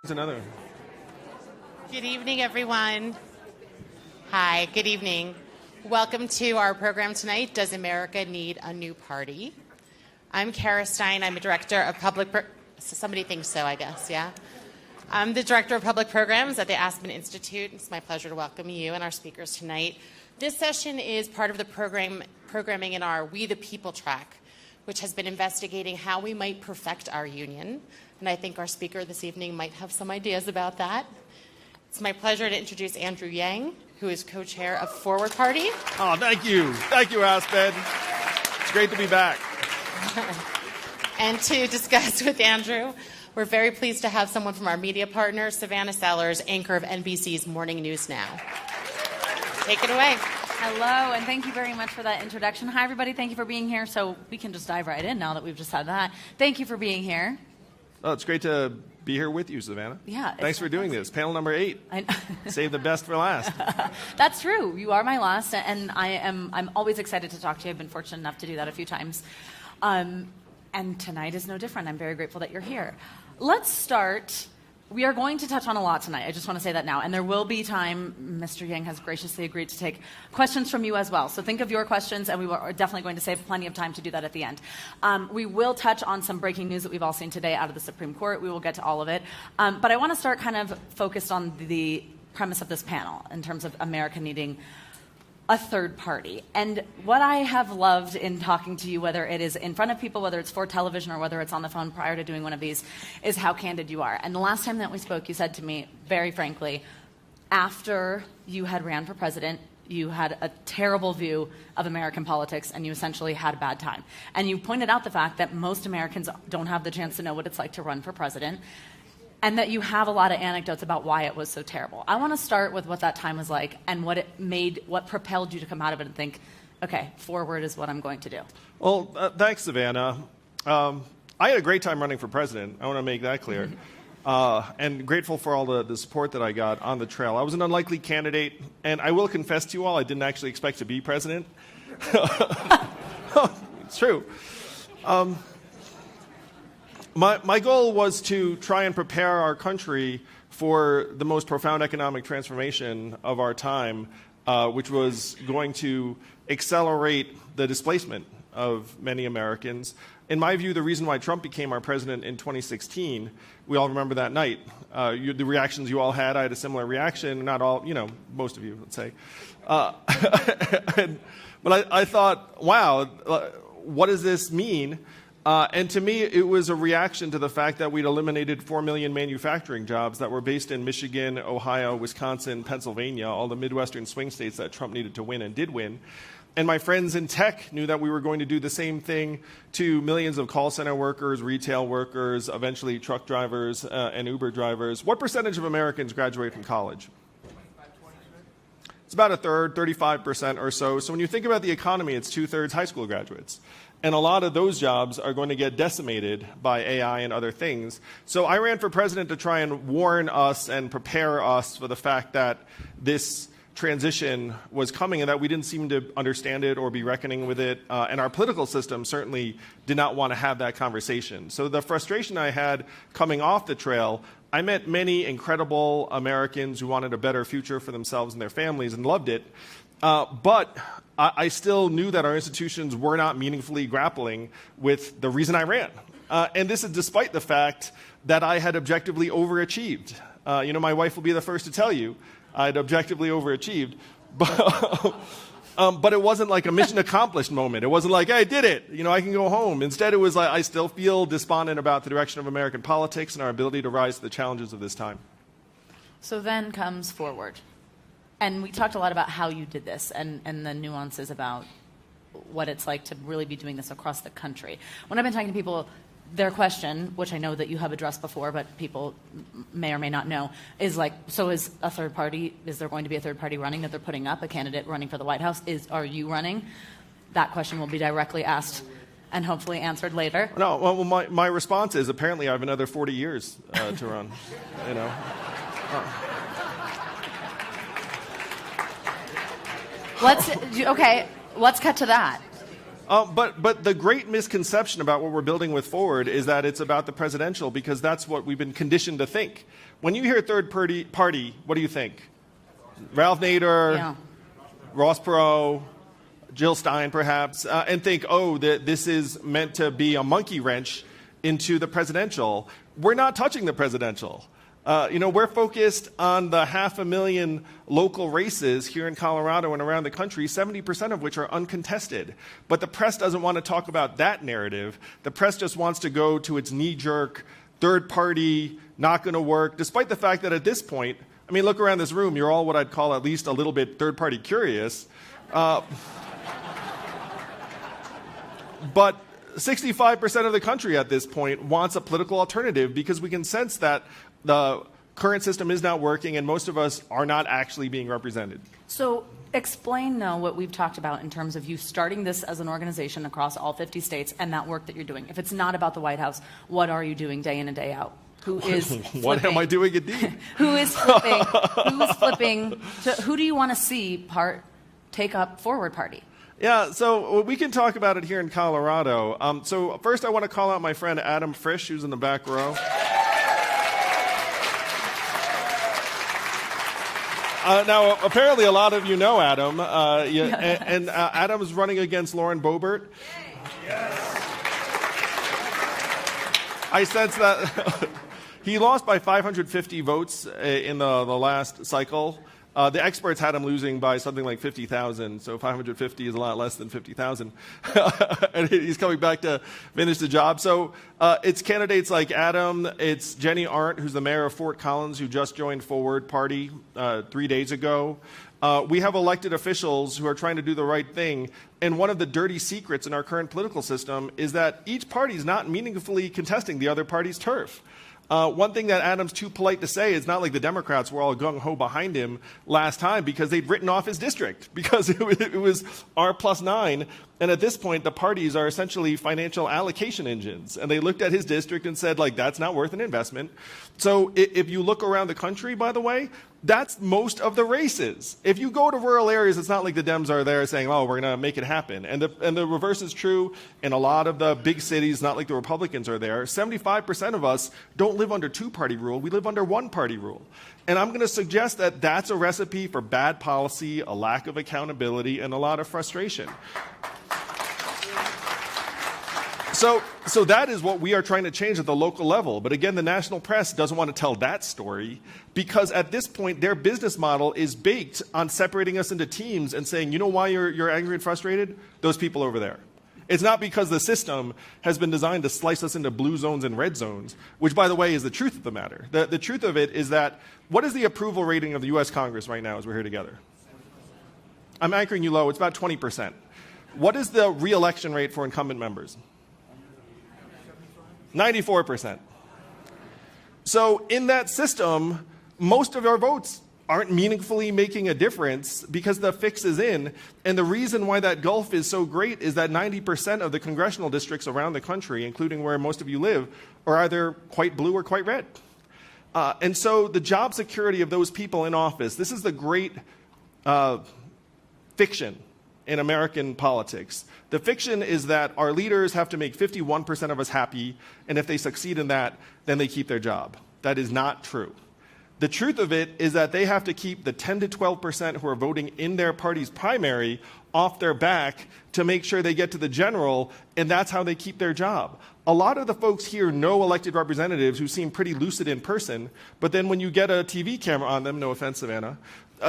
There's another. Good evening, everyone. Hi, good evening. Welcome to our program tonight, Does America Need a New Party? I'm Kara Stein. I'm a director of public... Somebody thinks so, I guess, yeah? I'm the director of public programs at the Aspen Institute. It's my pleasure to welcome you and our speakers tonight. This session is part of the programming in our We the People track, which has been investigating how we might perfect our union. And I think our speaker this evening might have some ideas about that. It's my pleasure to introduce Andrew Yang, who is co-chair of Forward Party. Oh, thank you. Thank you, Aspen. It's great to be back. And to discuss with Andrew, we're very pleased to have someone from our media partner, Savannah Sellers, anchor of NBC's Morning News Now. Take it away. Hello, and thank you very much for that introduction. Hi, everybody. Thank you for being here. So we can just dive right in now that we've just had that. Thank you for being here. Oh, it's great to be here with you, Savannah. Yeah. Thanks for doing this. Panel number 8. Save the best for last. That's true. You are my last, and I'm always excited to talk to you. I've been fortunate enough to do that a few times. And tonight is no different. I'm very grateful that you're here. Let's start. We are going to touch on a lot tonight. I just want to say that now. And there will be time. Mr. Yang has graciously agreed to take questions from you as well. So think of your questions, and we are definitely going to save plenty of time to do that at the end. We will touch on some breaking news that we've all seen today out of the Supreme Court. We will get to all of it. But I want to start kind of focused on the premise of this panel in terms of America needing a third party. And what I have loved in talking to you, whether it is in front of people, whether it's for television or whether it's on the phone prior to doing one of these, is how candid you are. And the last time that we spoke, you said to me, very frankly, after you had ran for president, you had a terrible view of American politics and you essentially had a bad time. And you pointed out the fact that most Americans don't have the chance to know what it's like to run for president, and that you have a lot of anecdotes about why it was so terrible. I want to start with what that time was like and what propelled you to come out of it and think, okay, forward is what I'm going to do. Well, thanks, Savannah. I had a great time running for president. I want to make that clear. And grateful for all the support that I got on the trail. I was an unlikely candidate, and I will confess to you all, I didn't actually expect to be president. It's true. My goal was to try and prepare our country for the most profound economic transformation of our time, which was going to accelerate the displacement of many Americans. In my view, the reason why Trump became our president in 2016, we all remember that night. The reactions you all had, I had a similar reaction. Not all, most of you, let's say. But I thought, wow, what does this mean? And to me, it was a reaction to the fact that we'd eliminated 4 million manufacturing jobs that were based in Michigan, Ohio, Wisconsin, Pennsylvania, all the Midwestern swing states that Trump needed to win and did win. And my friends in tech knew that we were going to do the same thing to millions of call center workers, retail workers, eventually truck drivers, and Uber drivers. What percentage of Americans graduate from college? It's about a third, 35% or so. So when you think about the economy, it's 2/3 high school graduates. And a lot of those jobs are going to get decimated by AI and other things. So I ran for president to try and warn us and prepare us for the fact that this transition was coming and that we didn't seem to understand it or be reckoning with it. And our political system certainly did not want to have that conversation. So the frustration I had coming off the trail, I met many incredible Americans who wanted a better future for themselves and their families and loved it. But I still knew that our institutions were not meaningfully grappling with the reason I ran. And this is despite the fact that I had objectively overachieved. My wife will be the first to tell you I'd objectively overachieved. But it wasn't like a mission accomplished moment. It wasn't like, hey, I did it. I can go home. Instead, it was like I still feel despondent about the direction of American politics and our ability to rise to the challenges of this time. So then comes forward. And we talked a lot about how you did this and the nuances about what it's like to really be doing this across the country. When I've been talking to people, their question, which I know that you have addressed before, but people may or may not know, is like, so is there going to be a third party running that they're putting up, a candidate running for the White House? Are you running? That question will be directly asked and hopefully answered later. No, well, my response is apparently I have another 40 years to run, Let's cut to that. But the great misconception about what we're building with Forward is that it's about the presidential, because that's what we've been conditioned to think. When you hear third party, what do you think? Ralph Nader, Yeah. Ross Perot, Jill Stein, perhaps, and think, oh, this is meant to be a monkey wrench into the presidential. We're not touching the presidential. We're focused on the 500,000 local races here in Colorado and around the country, 70% of which are uncontested. But the press doesn't want to talk about that narrative. The press just wants to go to its knee-jerk, third party, not going to work, despite the fact that at this point, I mean, look around this room, you're all what I'd call at least a little bit third party curious. But 65% of the country at this point wants a political alternative, because we can sense that the current system is not working and most of us are not actually being represented. So explain now what we've talked about in terms of you starting this as an organization across all 50 states and that work that you're doing. If it's not about the White House, what are you doing day in and day out? Who is flipping? What am I doing indeed? Who is flipping? Who is flipping? Who do you want to see take up Forward Party? Yeah, so we can talk about it here in Colorado. So first I want to call out my friend Adam Frisch, who's in the back row. Now, apparently a lot of you know Adam, and Adam is running against Lauren Boebert. I sense that he lost by 550 votes in the last cycle. The experts had him losing by something like 50,000, so 550 is a lot less than 50,000. And he's coming back to finish the job. So it's candidates like Adam, it's Jenny Arndt, who's the mayor of Fort Collins, who just joined Forward Party 3 days ago. We have elected officials who are trying to do the right thing. And one of the dirty secrets in our current political system is that each party is not meaningfully contesting the other party's turf. One thing that Adam's too polite to say is not like the Democrats were all gung-ho behind him last time because they'd written off his district because it was R+9. And at this point, the parties are essentially financial allocation engines. And they looked at his district and said, like, that's not worth an investment. So if you look around the country, by the way, that's most of the races. If you go to rural areas, it's not like the Dems are there saying, oh, we're going to make it happen. And the reverse is true in a lot of the big cities, not like the Republicans are there. 75% of us don't live under two-party rule. We live under one-party rule. And I'm going to suggest that that's a recipe for bad policy, a lack of accountability, and a lot of frustration. So that is what we are trying to change at the local level. But again, the national press doesn't want to tell that story because at this point, their business model is baked on separating us into teams and saying, you know why you're angry and frustrated? Those people over there. It's not because the system has been designed to slice us into blue zones and red zones, which, by the way, is the truth of the matter. The truth of it is that what is the approval rating of the U.S. Congress right now as we're here together? I'm anchoring you low. It's about 20%. What is the re-election rate for incumbent members? 94%. So in that system, most of our votes aren't meaningfully making a difference because the fix is in. And the reason why that gulf is so great is that 90% of the congressional districts around the country, including where most of you live, are either quite blue or quite red. And so the job security of those people in office, this is the great fiction in American politics. The fiction is that our leaders have to make 51% of us happy, and if they succeed in that, then they keep their job. That is not true. The truth of it is that they have to keep the 10 to 12% who are voting in their party's primary off their back to make sure they get to the general, and that's how they keep their job. A lot of the folks here know elected representatives who seem pretty lucid in person, but then when you get a TV camera on them, no offense, Savannah,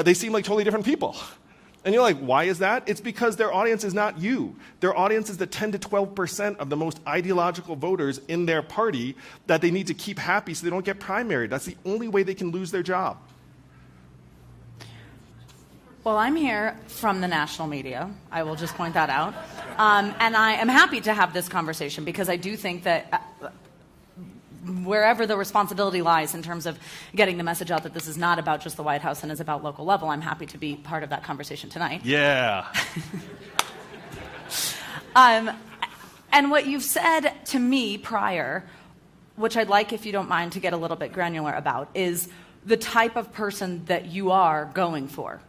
they seem like totally different people. And you're like, why is that? It's because their audience is not you. Their audience is the 10 to 12% of the most ideological voters in their party that they need to keep happy so they don't get primaried. That's the only way they can lose their job. Well, I'm here from the national media. I will just point that out. And I am happy to have this conversation because I do think that wherever the responsibility lies in terms of getting the message out that this is not about just the White House and is about local level, I'm happy to be part of that conversation tonight. Yeah. And what you've said to me prior, which I'd like, if you don't mind, to get a little bit granular about, is the type of person that you are going for.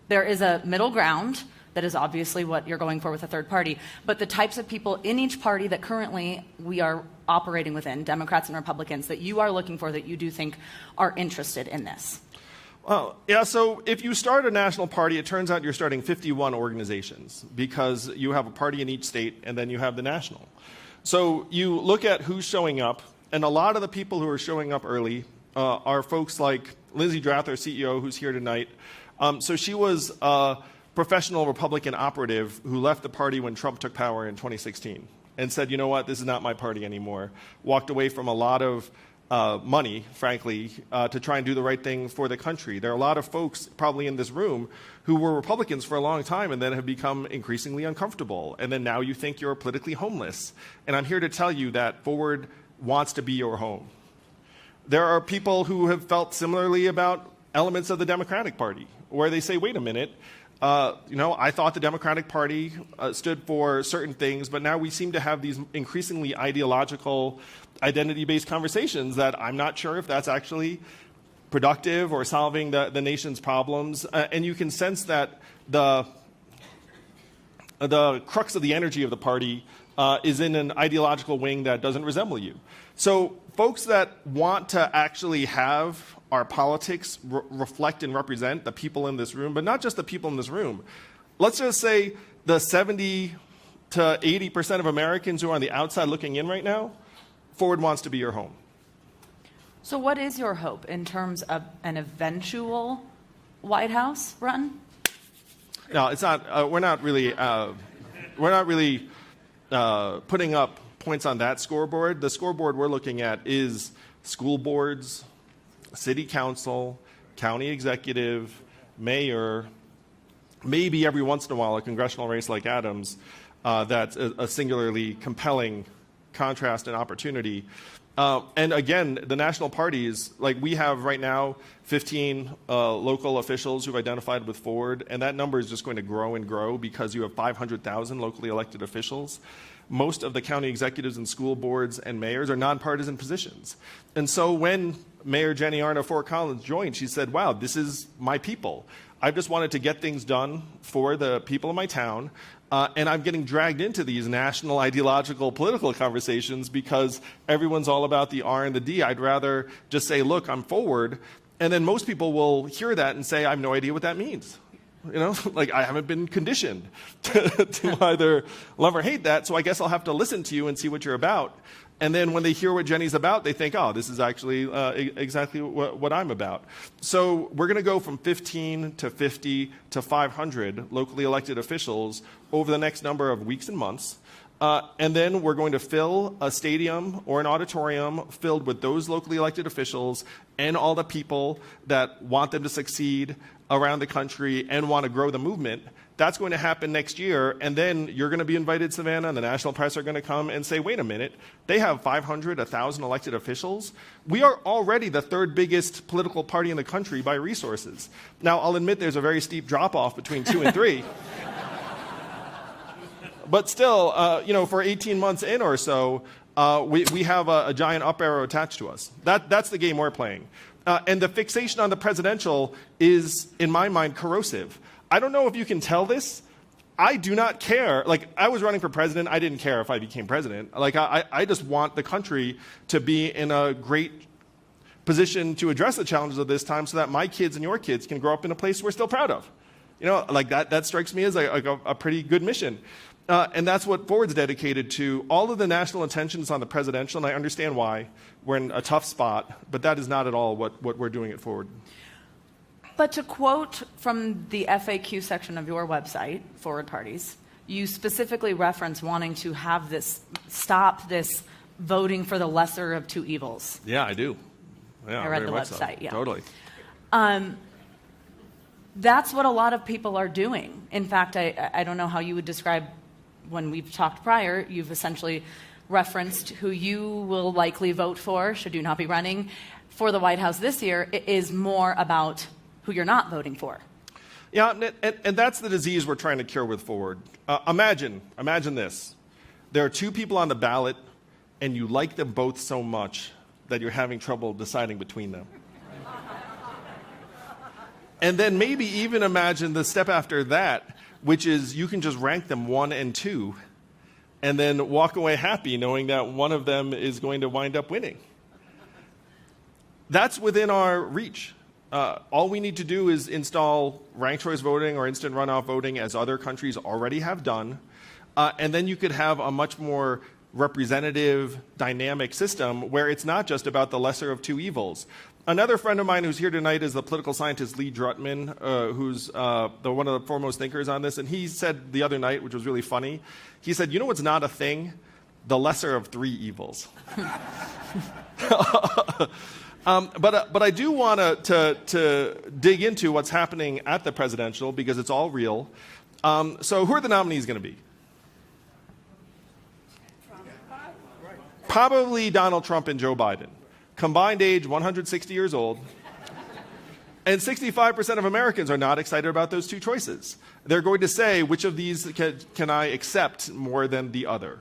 There is a middle ground That is obviously what you're going for with a third party. But the types of people in each party that currently we are operating within, Democrats and Republicans, that you are looking for, that you do think are interested in this. Well, yeah, so if you start a national party, it turns out you're starting 51 organizations because you have a party in each state and then you have the national. So you look at who's showing up, and a lot of the people who are showing up early are folks like Lindsay Drath, our CEO, who's here tonight. So she was a professional Republican operative who left the party when Trump took power in 2016 and said, you know what, this is not my party anymore. Walked away from a lot of money, frankly, to try and do the right thing for the country. There are a lot of folks probably in this room who were Republicans for a long time and then have become increasingly uncomfortable. And then now you think you're politically homeless. And I'm here to tell you that Forward wants to be your home. There are people who have felt similarly about elements of the Democratic Party, where they say, wait a minute, I thought the Democratic Party stood for certain things, but now we seem to have these increasingly ideological, identity-based conversations that I'm not sure if that's actually productive or solving the nation's problems. And you can sense that the crux of the energy of the party is in an ideological wing that doesn't resemble you. So folks that want to actually have our politics reflect and represent the people in this room, but not just the people in this room. Let's just say the 70 to 80% of Americans who are on the outside looking in right now, Forward wants to be your home. So what is your hope in terms of an eventual White House run? No, it's not. We're not really putting up points on that scoreboard. The scoreboard we're looking at is school boards, city council, county executive, mayor, maybe every once in a while a congressional race like Adams. That's a singularly compelling contrast and opportunity. And again, the national parties, like we have right now 15 local officials who've identified with Forward, and that number is just going to grow and grow because you have 500,000 locally elected officials. Most of the county executives and school boards and mayors are nonpartisan positions. And so when Mayor Jenny Arna Fort Collins joined, she said, wow, this is my people. I've just wanted to get things done for the people of my town. And I'm getting dragged into these national ideological political conversations because everyone's all about the R and the D. I'd rather just say, look, I'm Forward. And then most people will hear that and say, I have no idea what that means. Like I haven't been conditioned to either love or hate that, so I guess I'll have to listen to you and see what you're about. And then when they hear what Jenny's about, they think, oh, this is actually exactly what I'm about. So we're going to go from 15 to 50 to 500 locally elected officials over the next number of weeks and months. And then we're going to fill a stadium or an auditorium filled with those locally elected officials and all the people that want them to succeed around the country and want to grow the movement. That's going to happen next year, and then you're going to be invited, Savannah, and the national press are going to come and say, wait a minute, they have 500, 1,000 elected officials. We are already the third biggest political party in the country by resources. Now, I'll admit there's a very steep drop-off between 2 and 3. But still, for 18 months in or so, we have a giant up arrow attached to us. That's the game we're playing. And the fixation on the presidential is, in my mind, corrosive. I don't know if you can tell this. I do not care. Like, I was running for president. I didn't care if I became president. Like, I just want the country to be in a great position to address the challenges of this time so that my kids and your kids can grow up in a place we're still proud of. Like that strikes me as a pretty good mission. And that's what Forward's dedicated to. All of the national attention is on the presidential, and I understand why. We're in a tough spot, but that is not at all what we're doing at Forward. But to quote from the FAQ section of your website, Forward Parties, you specifically reference wanting to have stop this voting for the lesser of two evils. Yeah, I do. Yeah, I read the website, so. yeah. Totally. That's what a lot of people are doing. In fact, I don't know how you would describe, when we've talked prior, you've essentially referenced who you will likely vote for, should you not be running, for the White House this year. It is more about who you're not voting for. Yeah, and that's the disease we're trying to cure with Forward. Imagine this. There are two people on the ballot, and you like them both so much that you're having trouble deciding between them. And then maybe even imagine the step after that, which is you can just rank them 1 and 2 and then walk away happy knowing that one of them is going to wind up winning. That's within our reach. All we need to do is install ranked choice voting or instant runoff voting, as other countries already have done, and then you could have a much more representative, dynamic system where it's not just about the lesser of two evils. Another friend of mine who's here tonight is the political scientist Lee Drutman, who's one of the foremost thinkers on this, and he said the other night, which was really funny, he said, you know what's not a thing? The lesser of three evils. But I do want to dig into what's happening at the presidential because it's all real. So who are the nominees going to be? Probably Donald Trump and Joe Biden. Combined age 160 years old. And 65% of Americans are not excited about those two choices. They're going to say, which of these can I accept more than the other?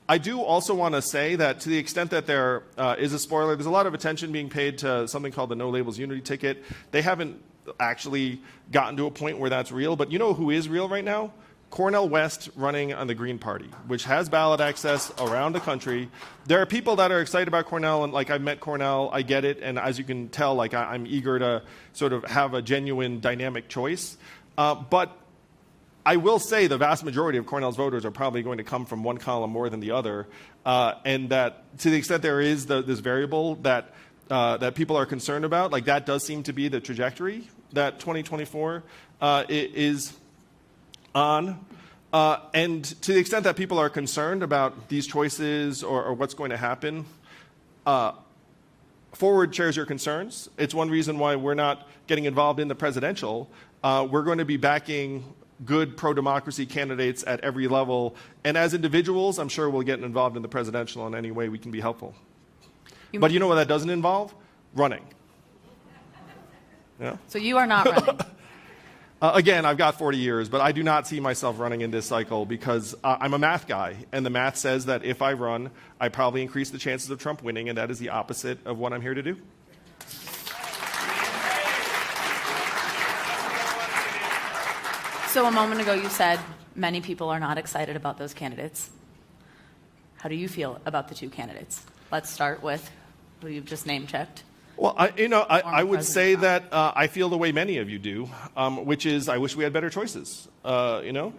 I do also want to say that to the extent that there is a spoiler, there's a lot of attention being paid to something called the No Labels Unity ticket. They haven't actually gotten to a point where that's real, but you know who is real right now? Cornel West running on the Green Party, which has ballot access around the country. There are people that are excited about Cornel, and like I've met Cornel, I get it, and as you can tell, like I'm eager to sort of have a genuine dynamic choice. But I will say the vast majority of Cornel's voters are probably going to come from one column more than the other, and that to the extent there is this variable that people are concerned about, like that does seem to be the trajectory that 2024 is on. And to the extent that people are concerned about these choices or what's going to happen, Forward shares your concerns. It's one reason why we're not getting involved in the presidential. We're going to be backing good pro-democracy candidates at every level. And as individuals, I'm sure we'll get involved in the presidential in any way we can be helpful. But you know what that doesn't involve? Running. Yeah? So you are not running. Again, I've got 40 years, but I do not see myself running in this cycle because I'm a math guy, and the math says that if I run, I probably increase the chances of Trump winning, and that is the opposite of what I'm here to do. So a moment ago you said many people are not excited about those candidates. How do you feel about the two candidates? Let's start with who you've just name-checked. Well, I would say that I feel the way many of you do, which is I wish we had better choices. The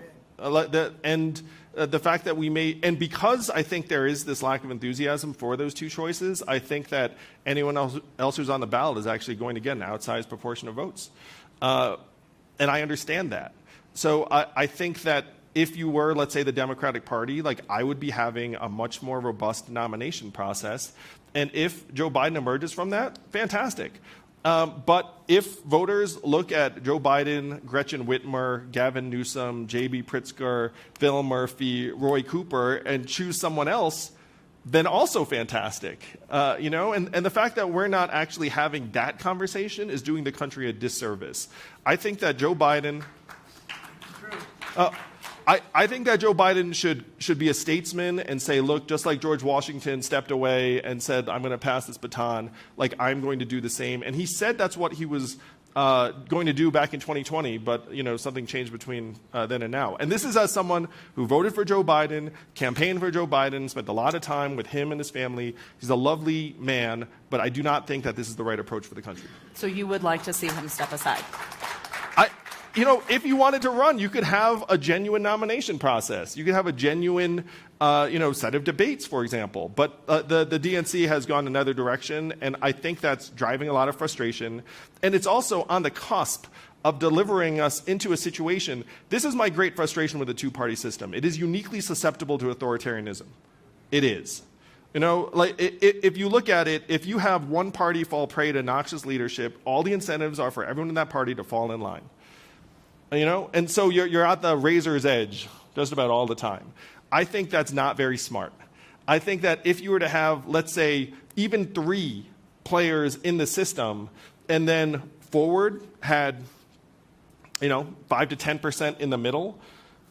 fact that we may, and because I think there is this lack of enthusiasm for those two choices, I think that anyone else who's on the ballot is actually going to get an outsized proportion of votes. And I understand that. So I think that if you were, let's say, the Democratic Party, like I would be having a much more robust nomination process. And if Joe Biden emerges from that, fantastic. But if voters look at Joe Biden, Gretchen Whitmer, Gavin Newsom, J.B. Pritzker, Phil Murphy, Roy Cooper, and choose someone else, then also fantastic. And the fact that we're not actually having that conversation is doing the country a disservice. I think that Joe Biden... I think that Joe Biden should be a statesman and say, look, just like George Washington stepped away and said, I'm going to pass this baton, like I'm going to do the same. And he said that's what he was going to do back in 2020, but something changed between then and now. And this is as someone who voted for Joe Biden, campaigned for Joe Biden, spent a lot of time with him and his family. He's a lovely man, but I do not think that this is the right approach for the country. So you would like to see him step aside? If you wanted to run, you could have a genuine nomination process. You could have a genuine, set of debates, for example. But the DNC has gone another direction, and I think that's driving a lot of frustration. And it's also on the cusp of delivering us into a situation. This is my great frustration with the two-party system. It is uniquely susceptible to authoritarianism. It is. If you look at it, if you have one party fall prey to noxious leadership, all the incentives are for everyone in that party to fall in line. And so you're at the razor's edge just about all the time. I think that's not very smart. I think that if you were to have, let's say, even 3 players in the system, and then Forward had, 5 to 10% in the middle,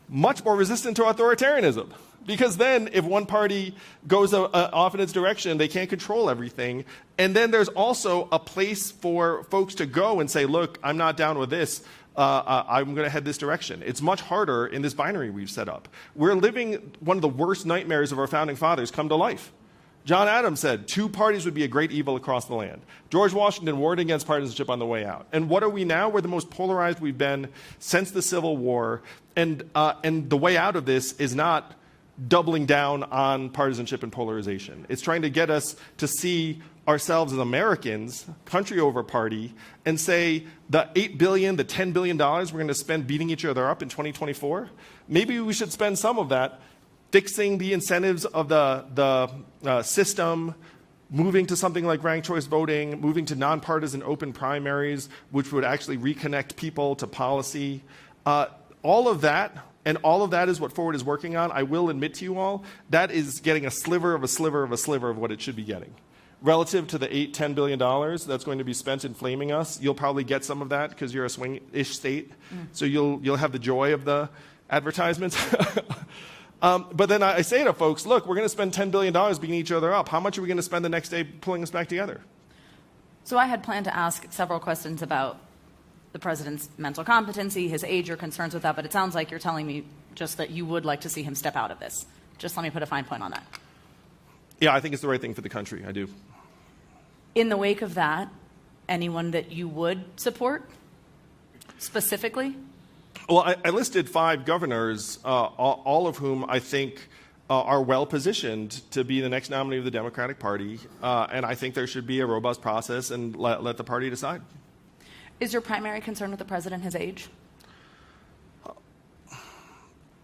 much more resistant to authoritarianism. Because then if one party goes off in its direction, they can't control everything. And then there's also a place for folks to go and say, look, I'm not down with this. I'm going to head this direction. It's much harder in this binary we've set up. We're living one of the worst nightmares of our founding fathers come to life. John Adams said 2 parties would be a great evil across the land. George Washington warned against partisanship on the way out. And what are we now? We're the most polarized we've been since the Civil War. And the way out of this is not doubling down on partisanship and polarization. It's trying to get us to see ourselves as Americans, country over party, and say the $8 billion, the $10 billion we're going to spend beating each other up in 2024, maybe we should spend some of that fixing the incentives of the system, moving to something like ranked choice voting, moving to nonpartisan open primaries, which would actually reconnect people to policy. All of that, and all of that is what Forward is working on. I will admit to you all, that is getting a sliver of a sliver of a sliver of what it should be getting. Relative to the $8–10 billion that's going to be spent inflaming us, you'll probably get some of that because you're a swing-ish state. So you'll have the joy of the advertisements. But then I say to folks, look, we're going to spend $10 billion beating each other up. How much are we going to spend the next day pulling us back together? So I had planned to ask several questions about the president's mental competency, his age, your concerns with that, but it sounds like you're telling me just that you would like to see him step out of this. Just let me put a fine point on that. Yeah, I think it's the right thing for the country. I do. In the wake of that, anyone that you would support specifically? Well, I listed 5 governors, all of whom I think are well positioned to be the next nominee of the Democratic Party, and I think there should be a robust process and let the party decide. Is your primary concern with the president his age?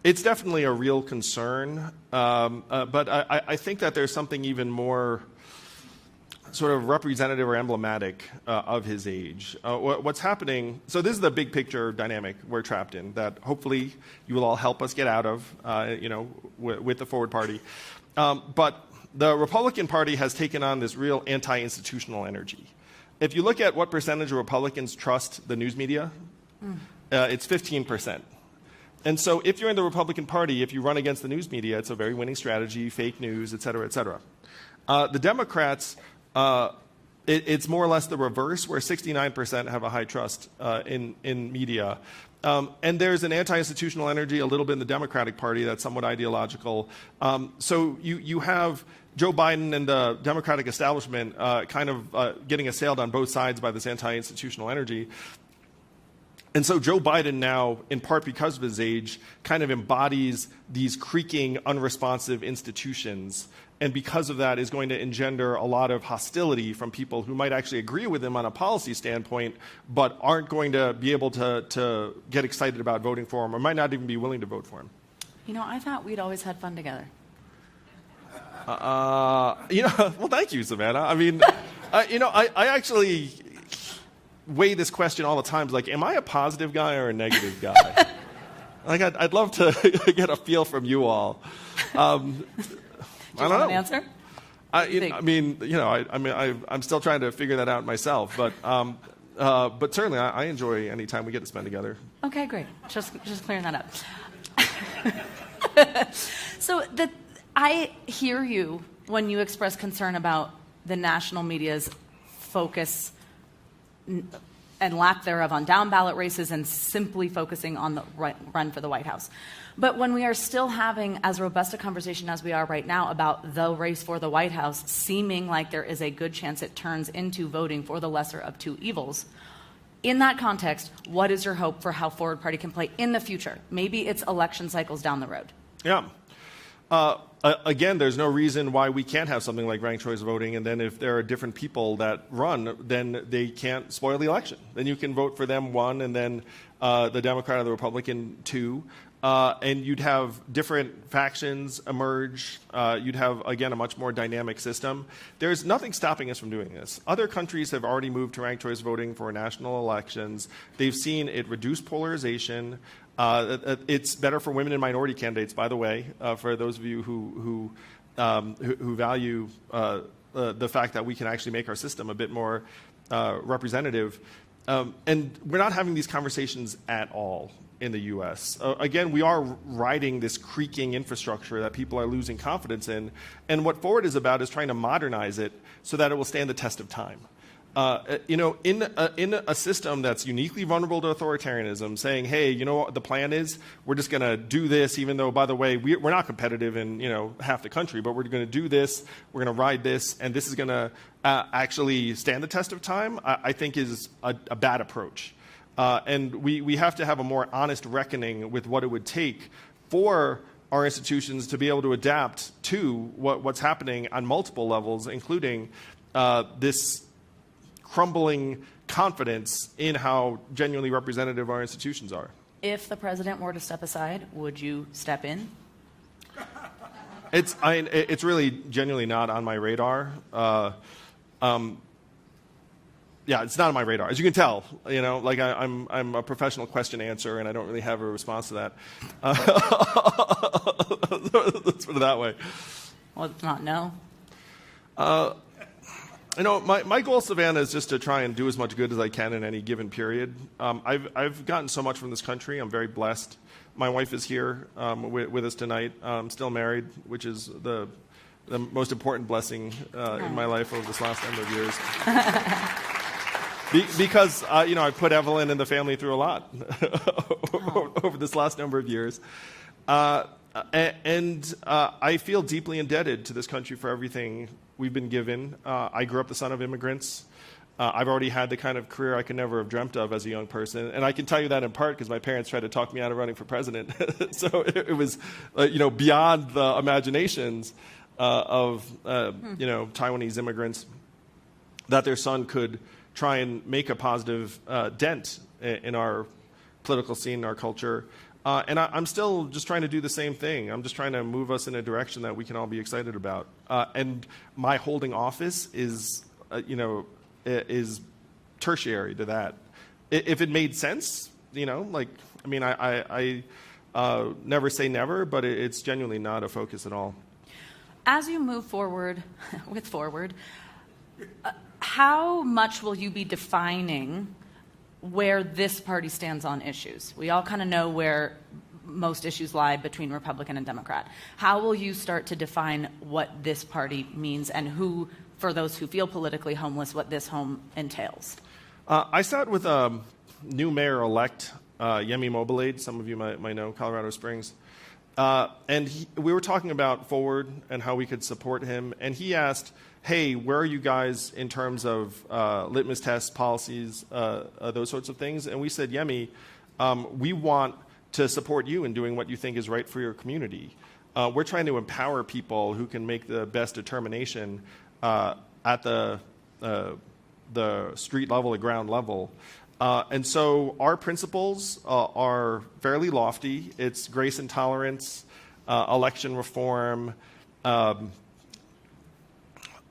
It's definitely a real concern, but I think that there's something even more sort of representative or emblematic of his age. What's happening, so this is the big picture dynamic we're trapped in that hopefully you will all help us get out of, with the Forward Party. But the Republican Party has taken on this real anti-institutional energy. If you look at what percentage of Republicans trust the news media, it's 15%. And so if you're in the Republican Party, if you run against the news media, it's a very winning strategy, fake news, et cetera, et cetera. The Democrats, it's more or less the reverse, where 69% have a high trust in media. And there's an anti-institutional energy a little bit in the Democratic Party that's somewhat ideological. So you have Joe Biden and the Democratic establishment kind of getting assailed on both sides by this anti-institutional energy. And so Joe Biden now, in part because of his age, kind of embodies these creaking, unresponsive institutions. And because of that is going to engender a lot of hostility from people who might actually agree with him on a policy standpoint, but aren't going to be able to get excited about voting for him, or might not even be willing to vote for him. You know, I thought we'd always had fun together. Well, thank you, Savannah. I mean, I actually weigh this question all the time. Like, am I a positive guy or a negative guy? Like, I'd love to get a feel from you all. I don't know. An answer? I'm still trying to figure that out myself. But certainly, I enjoy any time we get to spend together. Okay, great. Just clearing that up. So I hear you when you express concern about the national media's focus and lack thereof on down-ballot races and simply focusing on the run for the White House. But when we are still having as robust a conversation as we are right now about the race for the White House, seeming like there is a good chance it turns into voting for the lesser of two evils, in that context, what is your hope for how Forward Party can play in the future? Maybe it's election cycles down the road. Yeah. Again, there's no reason why we can't have something like ranked choice voting, and then if there are different people that run, then they can't spoil the election. Then you can vote for them, 1, and then the Democrat or the Republican, 2. And you'd have different factions emerge. You'd have, again, a much more dynamic system. There's nothing stopping us from doing this. Other countries have already moved to ranked choice voting for national elections. They've seen it reduce polarization. It's better for women and minority candidates, by the way, for those of you who value the fact that we can actually make our system a bit more representative. And we're not having these conversations at all in the U.S. Again, we are riding this creaking infrastructure that people are losing confidence in. And what Forward is about is trying to modernize it so that it will stand the test of time. in a system that's uniquely vulnerable to authoritarianism, saying, hey, you know what the plan is? We're just going to do this, even though, by the way, we're not competitive in half the country, but we're going to do this, we're going to ride this, and this is going to actually stand the test of time, I think is a bad approach. And we have to have a more honest reckoning with what it would take for our institutions to be able to adapt to what's happening on multiple levels, including this crumbling confidence in how genuinely representative our institutions are. If the president were to step aside, would you step in? It's really genuinely not on my radar. Yeah, it's not on my radar. As you can tell, I'm a professional question answer, and I don't really have a response to that. Let's put it that way. Well, it's not no. My goal, Savannah, is just to try and do as much good as I can in any given period. I've gotten so much from this country. I'm very blessed. My wife is here with us tonight. I'm still married, which is the most important blessing in my life over this last number of years. Because I put Evelyn and the family through a lot over this last number of years. And I feel deeply indebted to this country for everything we've been given. I grew up the son of immigrants. I've already had the kind of career I could never have dreamt of as a young person. And I can tell you that in part because my parents tried to talk me out of running for president. So it was, beyond the imaginations of, Taiwanese immigrants that their son could try and make a positive dent in our political scene, our culture. And I'm still just trying to do the same thing. I'm just trying to move us in a direction that we can all be excited about. And my holding office is tertiary to that. If it made sense, I never say never, but it's genuinely not a focus at all. As you move forward with Forward, how much will you be defining where this party stands on issues? We all kind of know where most issues lie between Republican and Democrat. How will you start to define what this party means and who, for those who feel politically homeless, what this home entails? I sat with new mayor-elect Yemi Mobilade. Some of you might know, Colorado Springs. And we were talking about Forward and how we could support him. And he asked, hey, where are you guys in terms of litmus tests, policies, those sorts of things? And we said, Yemi, we want to support you in doing what you think is right for your community. We're trying to empower people who can make the best determination at the street level, the ground level. And so our principles are fairly lofty. It's grace and tolerance, election reform,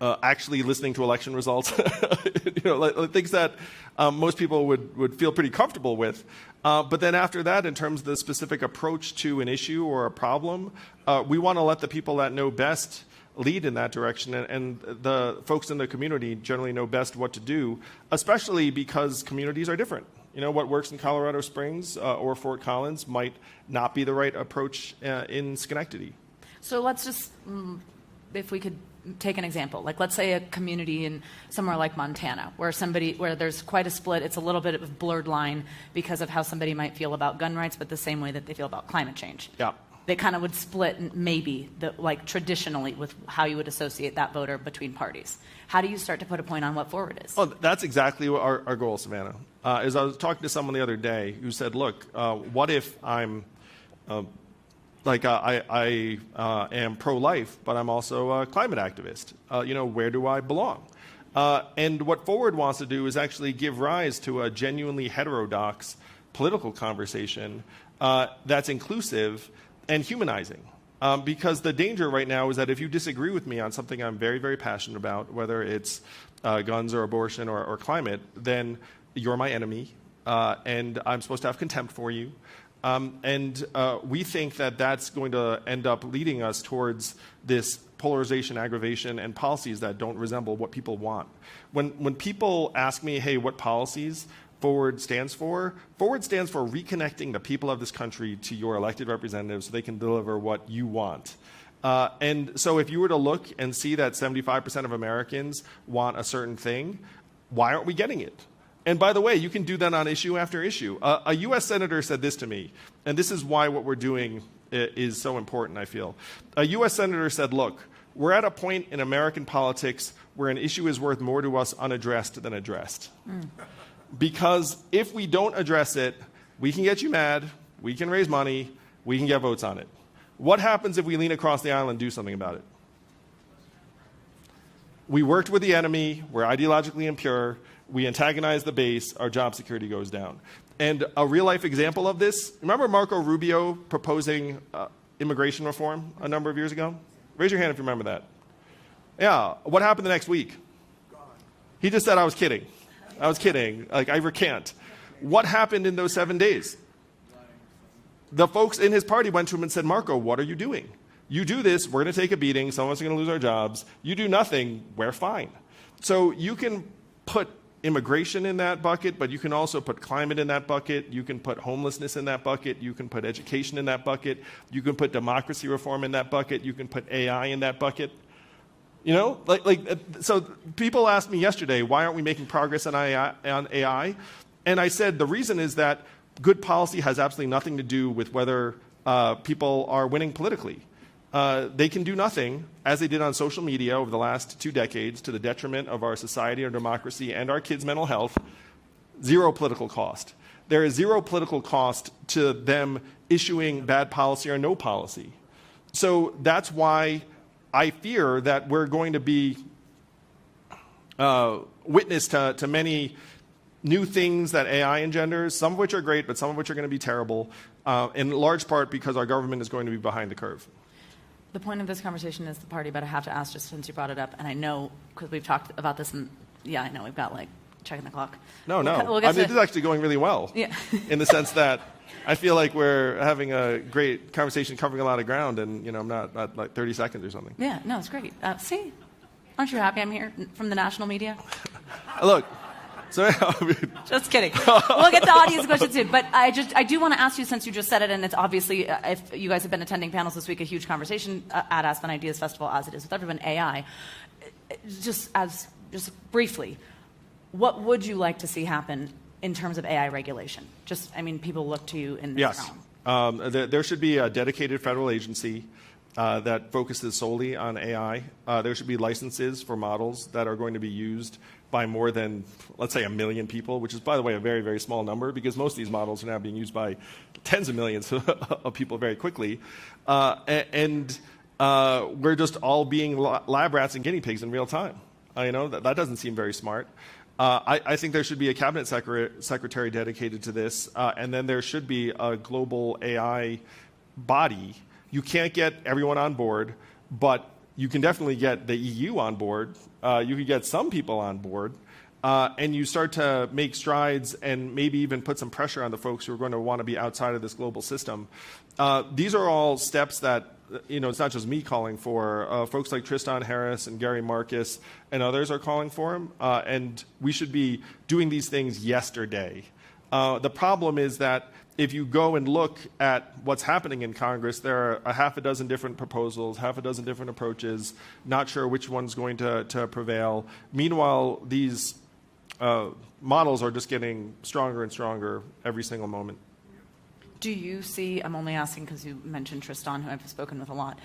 actually listening to election results, things that most people would feel pretty comfortable with. But then after that, in terms of the specific approach to an issue or a problem, we want to let the people that know best lead in that direction, and the folks in the community generally know best what to do, especially because communities are different. What works in Colorado Springs or Fort Collins might not be the right approach in Schenectady. So let's just, if we could take an example, like let's say a community in somewhere like Montana, where there's quite a split. It's a little bit of a blurred line because of how somebody might feel about gun rights, but the same way that they feel about climate change. Yeah. They kind of would split maybe traditionally with how you would associate that voter between parties. How do you start to put a point on what Forward is? Oh, that's exactly what our goal, Savannah. Is I was talking to someone the other day who said, look, what if I'm I am pro-life, but I'm also a climate activist. Where do I belong? And what Forward wants to do is actually give rise to a genuinely heterodox political conversation that's inclusive and humanizing. Because the danger right now is that if you disagree with me on something I'm very, very passionate about, whether it's guns or abortion or climate, then you're my enemy, and I'm supposed to have contempt for you. And we think that that's going to end up leading us towards this polarization, aggravation, and policies that don't resemble what people want. When people ask me, hey, what policies Forward stands for reconnecting the people of this country to your elected representatives so they can deliver what you want. And so if you were to look and see that 75% of Americans want a certain thing, Why aren't we getting it? And by the way, you can do that on issue after issue. A U.S. senator said this to me, and this is why what we're doing is so important, I feel. A U.S. senator said, look, we're at a point in American politics where an issue is worth more to us unaddressed than addressed. Because if we don't address it, we can get you mad, we can raise money, we can get votes on it. What happens if we lean across the aisle and do something about it? We worked with the enemy, we're ideologically impure, we antagonize the base, our job security goes down. And a real-life example of this, remember Marco Rubio proposing immigration reform a number of years ago? Raise your hand if you remember that. Yeah, what happened the next week? He just said, I was kidding. I was kidding. Like, I recant. What happened in those 7 days? The folks in his party went to him and said, Marco, what are you doing? You do this, we're going to take a beating, some of us are going to lose our jobs. You do nothing, we're fine. So you can put immigration in that bucket, but you can also put climate in that bucket. You can put homelessness in that bucket. You can put education in that bucket. You can put democracy reform in that bucket. You can put AI in that bucket. You know, so people asked me yesterday, why aren't we making progress on AI? And I said the reason is that good policy has absolutely nothing to do with whether people are winning politically. They can do nothing, as they did on social media over the last 2 decades, to the detriment of our society, our democracy, and our kids' mental health. Zero political cost. There is zero political cost to them issuing bad policy or no policy. So that's why I fear that we're going to be witness to many new things that AI engenders, some of which are great, but some of which are going to be terrible, in large part because our government is going to be behind the curve. The point of this conversation is the party, but I have to ask just since you brought it up, and I know because we've talked about this, and yeah, I know we've got like checking the clock. No. This is actually going really well. Yeah. In the sense that I feel like we're having a great conversation, covering a lot of ground, and I'm not like 30 seconds or something. Yeah, no, it's great. See, aren't you happy I'm here from the national media? Look. So, just kidding. We'll get to audience questions soon. But I do want to ask you, since you just said it, and it's obviously, if you guys have been attending panels this week, a huge conversation at Aspen Ideas Festival, as it is with everyone, AI. Just briefly, what would you like to see happen in terms of AI regulation? People look to you in this realm. There should be a dedicated federal agency that focuses solely on AI. There should be licenses for models that are going to be used by more than, let's say, 1 million people, which is, by the way, a very, very small number because most of these models are now being used by tens of millions of people very quickly. And we're just all being lab rats and guinea pigs in real time. That doesn't seem very smart. I think there should be a cabinet secretary dedicated to this, and then there should be a global AI body. You can't get everyone on board, but you can definitely get the EU on board. You can get some people on board, and you start to make strides and maybe even put some pressure on the folks who are going to want to be outside of this global system. These are all steps that, it's not just me calling for. Folks like Tristan Harris and Gary Marcus and others are calling for them, and we should be doing these things yesterday. The problem is that if you go and look at what's happening in Congress, there are a half a dozen different proposals, half a dozen different approaches, not sure which one's going to prevail. Meanwhile, these models are just getting stronger and stronger every single moment. Do you see, I'm only asking because you mentioned Tristan, who I've spoken with a lot,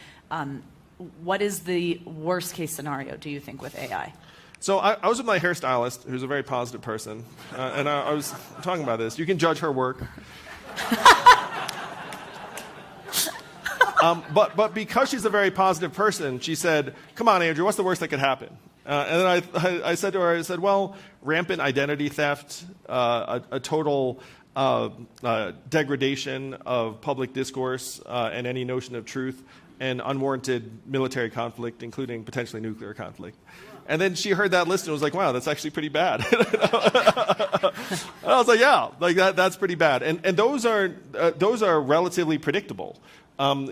what is the worst case scenario, do you think, with AI? So I was with my hairstylist, who's a very positive person, and I was talking about this. You can judge her work. But because she's a very positive person, she said, come on, Andrew, what's the worst that could happen? And then I said to her, well, rampant identity theft, a total degradation of public discourse and any notion of truth, and unwarranted military conflict, including potentially nuclear conflict. And then she heard that list and was like, wow, that's actually pretty bad. And I was like, yeah, that's pretty bad. And those are relatively predictable,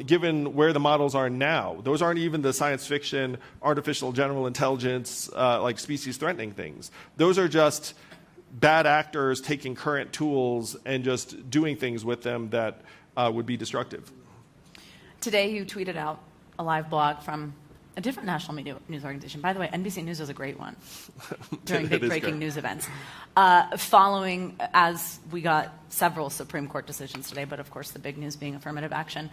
given where the models are now. Those aren't even the science fiction, artificial general intelligence, like species-threatening things. Those are just bad actors taking current tools and just doing things with them that would be destructive. Today you tweeted out a live blog from a different national media news organization. By the way, NBC News is a great one during big breaking news events. Following, as we got several Supreme Court decisions today, but of course the big news being affirmative action.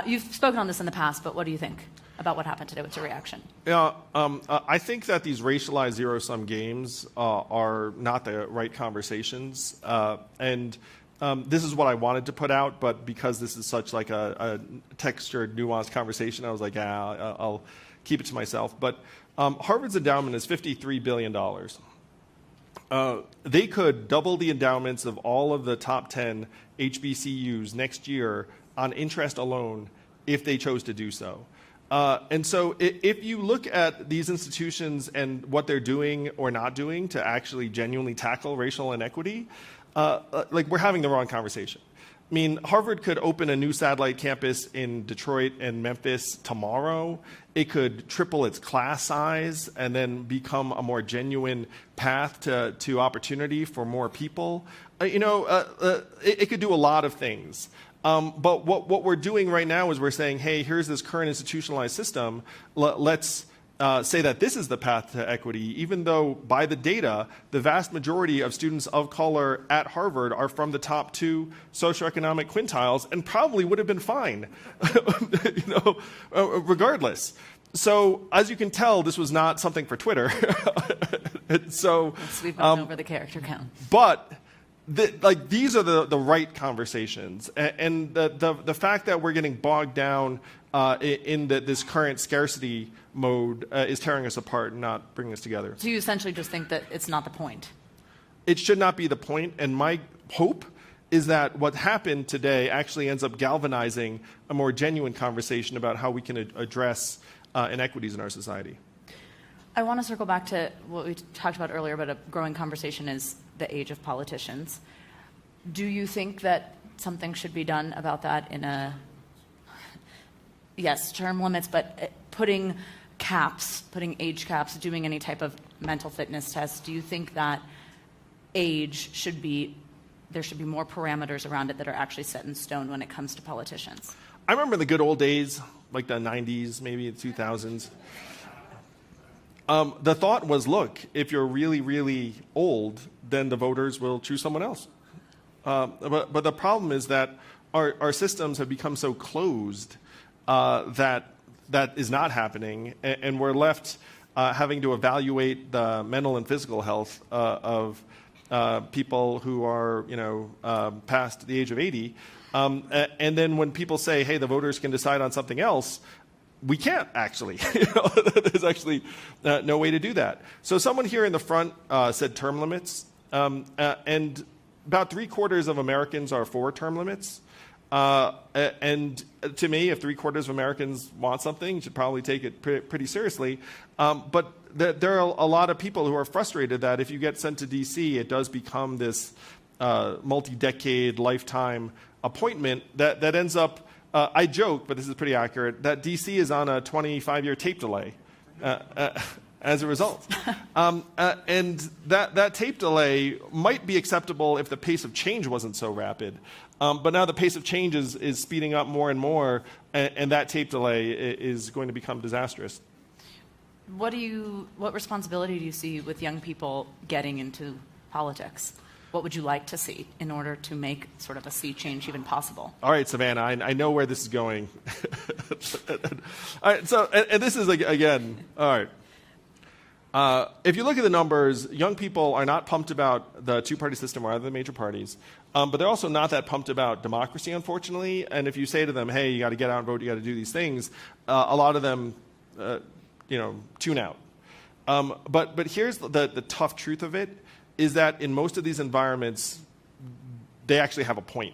You've spoken on this in the past, but what do you think about what happened today? What's your reaction? Yeah, I think that these racialized zero-sum games are not the right conversations. And this is what I wanted to put out, but because this is such like a textured, nuanced conversation, I was like, yeah, I'll keep it to myself. But Harvard's endowment is $53 billion. They could double the endowments of all of the top 10 HBCUs next year on interest alone if they chose to do so. And so if you look at these institutions and what they're doing or not doing to actually genuinely tackle racial inequity, like we're having the wrong conversation. I mean, Harvard could open a new satellite campus in Detroit and Memphis tomorrow. It could triple its class size and then become a more genuine path to opportunity for more people. It could do a lot of things. But what we're doing right now is we're saying, hey, here's this current institutionalized system. Let's say that this is the path to equity, even though by the data, the vast majority of students of color at Harvard are from the top 2 socioeconomic quintiles and probably would have been fine, regardless. So as you can tell, this was not something for Twitter. So we've gone over the character count. But these are the right conversations, and the fact that we're getting bogged down in this current scarcity mode is tearing us apart and not bringing us together. So you essentially just think that it's not the point? It should not be the point, and my hope is that what happened today actually ends up galvanizing a more genuine conversation about how we can address inequities in our society. I want to circle back to what we talked about earlier, but a growing conversation is the age of politicians. Do you think that something should be done about that in yes, term limits, but putting age caps, doing any type of mental fitness test? Do you think that age there should be more parameters around it that are actually set in stone when it comes to politicians? I remember the good old days, like the 90s, maybe the 2000s. The thought was, look, if you're really, really old, then the voters will choose someone else. But the problem is that our systems have become so closed that is not happening, and we're left having to evaluate the mental and physical health of people who are, past the age of 80. And then when people say, hey, the voters can decide on something else, we can't actually. There's actually no way to do that. So someone here in the front said term limits, and about 3/4 of Americans are for term limits. And to me, if 3/4 of Americans want something, you should probably take it pretty seriously. But there are a lot of people who are frustrated that if you get sent to D.C., it does become this multi-decade, lifetime appointment that ends up, I joke, but this is pretty accurate, that D.C. is on a 25-year tape delay as a result. And that tape delay might be acceptable if the pace of change wasn't so rapid. But now the pace of change is speeding up more and more, and that tape delay is going to become disastrous. What responsibility do you see with young people getting into politics? What would you like to see in order to make sort of a sea change even possible? All right, Savannah, I know where this is going. All right, so, and this is, again, all right. If you look at the numbers, young people are not pumped about the two-party system or other major parties, but they're also not that pumped about democracy, unfortunately. And if you say to them, hey, you got to get out and vote, you got to do these things, a lot of them, tune out. But here's the tough truth of it, is that in most of these environments, they actually have a point.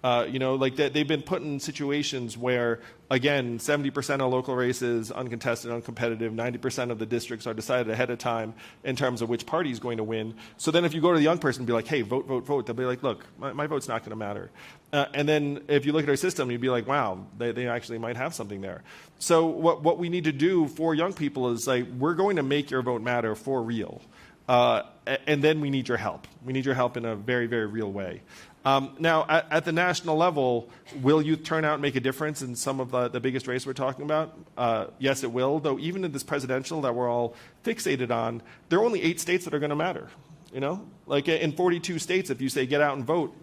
They've been put in situations where, again, 70% of local races, uncontested, uncompetitive, 90% of the districts are decided ahead of time in terms of which party is going to win. So then if you go to the young person and be like, hey, vote, vote, vote, they'll be like, look, my vote's not going to matter. And then if you look at our system, you'd be like, wow, they actually might have something there. So what we need to do for young people is we're going to make your vote matter for real. And then we need your help. We need your help in a very, very real way. Now, at the national level, will youth turnout make a difference in some of the biggest race we're talking about? Yes, it will, though even in this presidential that we're all fixated on, there are only 8 states that are going to matter. You know, like in 42 states, if you say get out and vote,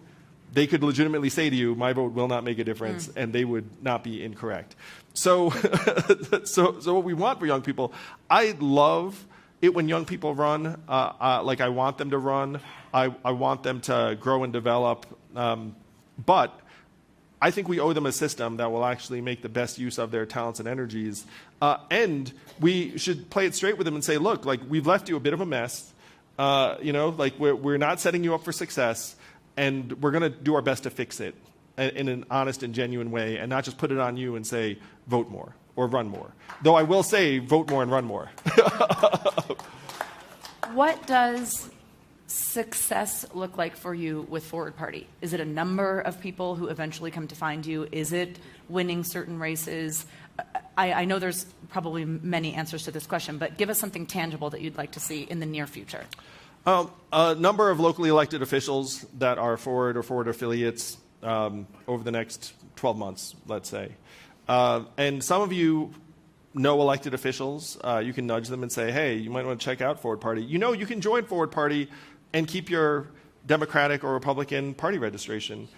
they could legitimately say to you, my vote will not make a difference, and they would not be incorrect. So, so what we want for young people, I love it when young people run. Like I want them to run. I want them to grow and develop. But I think we owe them a system that will actually make the best use of their talents and energies. And we should play it straight with them and say, look, like we've left you a bit of a mess. You know, like we're not setting you up for success, and we're going to do our best to fix it in an honest and genuine way, and not just put it on you and say, vote more or run more. Though I will say, vote more and run more. What does success look like for you with Forward Party? Is it a number of people who eventually come to find you? Is it winning certain races? I know there's probably many answers to this question, but give us something tangible that you'd like to see in the near future. A number of locally elected officials that are Forward or Forward affiliates over the next 12 months, let's say. And some of you know elected officials. You can nudge them and say, hey, you might want to check out Forward Party. You know, you can join Forward Party and keep your Democratic or Republican party registration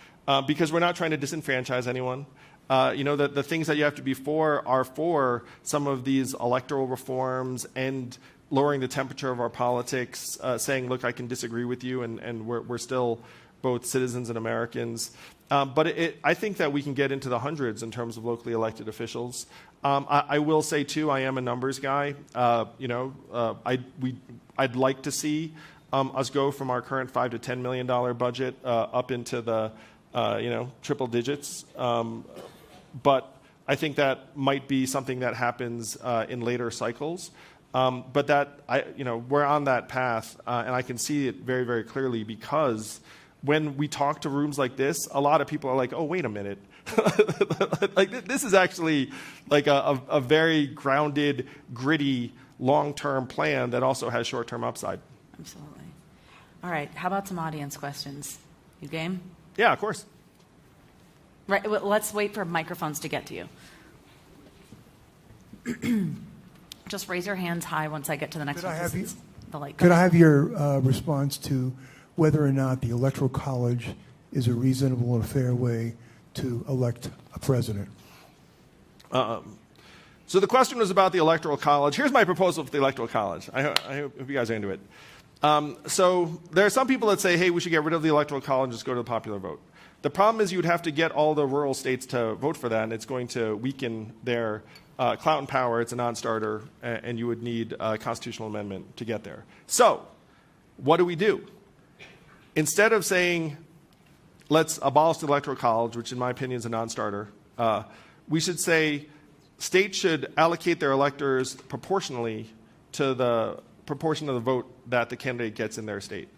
because we're not trying to disenfranchise anyone. You know, the things that you have to be for are for some of these electoral reforms and lowering the temperature of our politics, saying, look, I can disagree with you, and we're still both citizens and Americans. But I think that we can get into the hundreds in terms of locally elected officials. I will say, too, I am a numbers guy. You know, I'd like to see us go from our current $5 to $10 million budget up into the you know, triple digits. But I think that might be something that happens in later cycles. But that you know, we're on that path, and I can see it very, very clearly because when we talk to rooms like this, a lot of people are like, "Oh, wait a minute, like this is actually like a very grounded, gritty, long-term plan that also has short-term upside." Absolutely. All right. How about some audience questions? You game? Yeah, of course. Right. Well, let's wait for microphones to get to you. Just raise your hands high once I get to the next one. Could I have your response to whether or not the Electoral College is a reasonable and fair way to elect a president? So the question was about the Electoral College. Here's my proposal for the Electoral College. I hope you guys are into it. So there are some people that say, hey, we should get rid of the Electoral College and just go to the popular vote. The problem is you'd have to get all the rural states to vote for that, and it's going to weaken their clout and power. It's a non-starter, and you would need a constitutional amendment to get there. So what do? Instead of saying, let's abolish the Electoral College, which in my opinion is a non-starter, we should say states should allocate their electors proportionally to the proportion of the vote that the candidate gets in their state.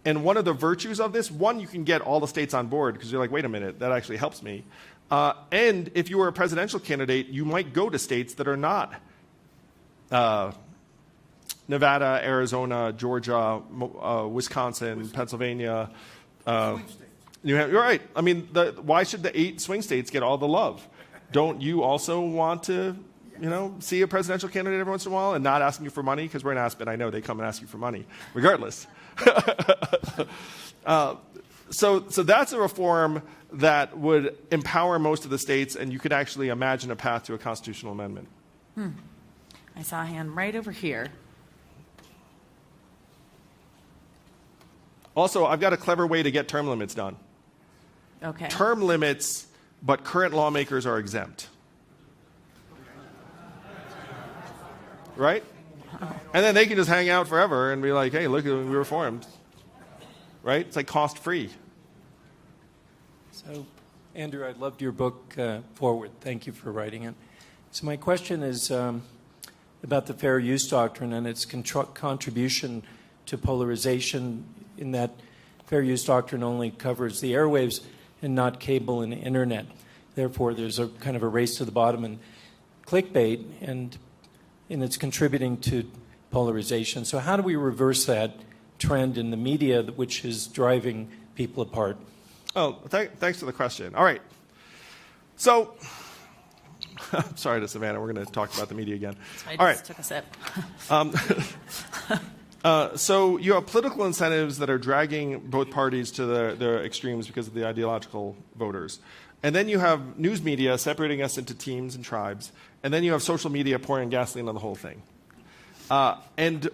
And one of the virtues of this, one, you can get all the states on board because you're like, wait a minute, that actually helps me. And if you were a presidential candidate, you might go to states that are not Nevada, Arizona, Georgia, Wisconsin, Pennsylvania. New Hampshire. You're right. I mean, why should the 8 swing states get all the love? Don't you also want to, you know, see a presidential candidate every once in a while and not asking you for money? Because we're in Aspen. I know they come and ask you for money, regardless. So that's a reform that would empower most of the states, and you could actually imagine a path to a constitutional amendment. I saw a hand right over here. Also, I've got a clever way to get term limits done. Okay. Term limits, but current lawmakers are exempt. Right? And then they can just hang out forever and be like, hey, look, we reformed. Right? It's like cost-free. So, Andrew, I loved your book, Forward. Thank you for writing it. So my question is about the fair use doctrine and its contribution to polarization, in that fair use doctrine only covers the airwaves and not cable and internet. Therefore, there's a kind of a race to the bottom and clickbait, and it's contributing to polarization. So how do we reverse that trend in the media, which is driving people apart? Oh, thanks for the question. All right. So, sorry to Savannah. We're going to talk about the media again. I just took a sip. So you have political incentives that are dragging both parties to their extremes because of the ideological voters. And then you have news media separating us into teams and tribes. And then you have social media pouring gasoline on the whole thing. And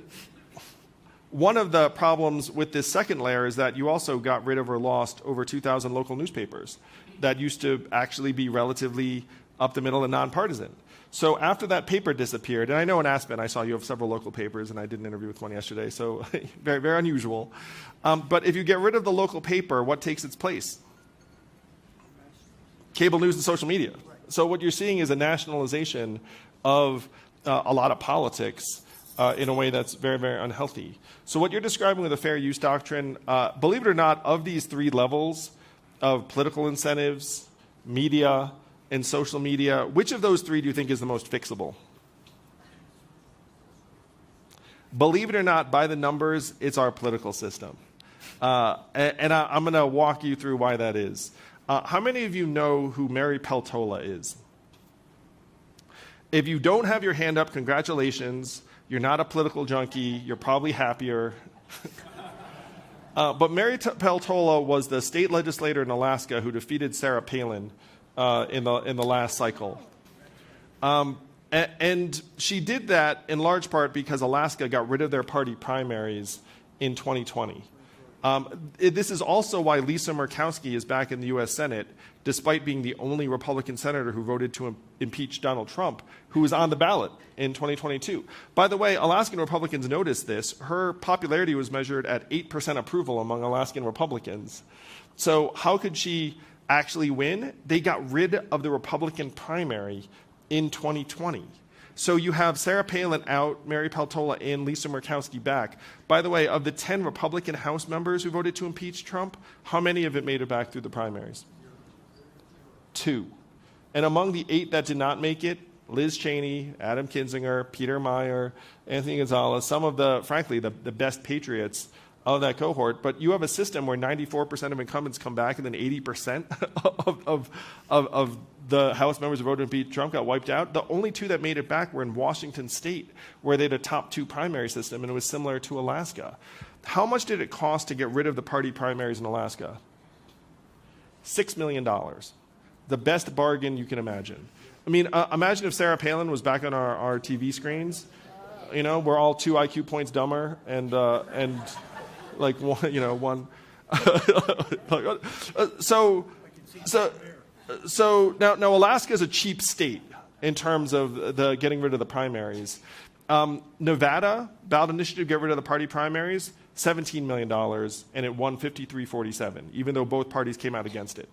one of the problems with this second layer is that you also got rid of or lost over 2,000 local newspapers that used to actually be relatively up the middle and nonpartisan. So after that paper disappeared, and I know in Aspen I saw you have several local papers, and I did an interview with one yesterday, so very, very unusual. But if you get rid of the local paper, what takes its place? Cable news and social media. So what you're seeing is a nationalization of a lot of politics in a way that's very, very unhealthy. So what you're describing with the fair use doctrine, believe it or not, of these three levels of political incentives, media, and social media, which of those three do you think is the most fixable? Believe it or not, by the numbers, it's our political system. And I'm going to walk you through why that is. How many of you know who Mary Peltola is? If you don't have your hand up, congratulations. You're not a political junkie. You're probably happier. But Mary Peltola was the state legislator in Alaska who defeated Sarah Palin in the last cycle. And she did that in large part because Alaska got rid of their party primaries in 2020. This is also why Lisa Murkowski is back in the U.S. Senate, despite being the only Republican senator who voted to impeach Donald Trump, who was on the ballot in 2022. By the way, Alaskan Republicans noticed this. Her popularity was measured at 8% approval among Alaskan Republicans. So how could she actually win? They got rid of the Republican primary in 2020. So you have Sarah Palin out, Mary Peltola in, Lisa Murkowski back. By the way, of the 10 Republican House members who voted to impeach Trump, how many of it made it back through the primaries? 2. And among the 8 that did not make it, Liz Cheney, Adam Kinzinger, Peter Meyer, Anthony Gonzalez, some of the, frankly, the best patriots of that cohort. But you have a system where 94% of incumbents come back and then 80% of the House members who voted to impeach Trump got wiped out. The only 2 that made it back were in Washington State, where they had a top 2 primary system, and it was similar to Alaska. How much did it cost to get rid of the party primaries in Alaska? $6 million. The best bargain you can imagine. I mean, imagine if Sarah Palin was back on our TV screens. You know, we're all 2 IQ points dumber and like one, you know, one. So now Alaska is a cheap state in terms of the getting rid of the primaries. Nevada, ballot initiative, get rid of the party primaries, $17 million, and it won 53-47, even though both parties came out against it.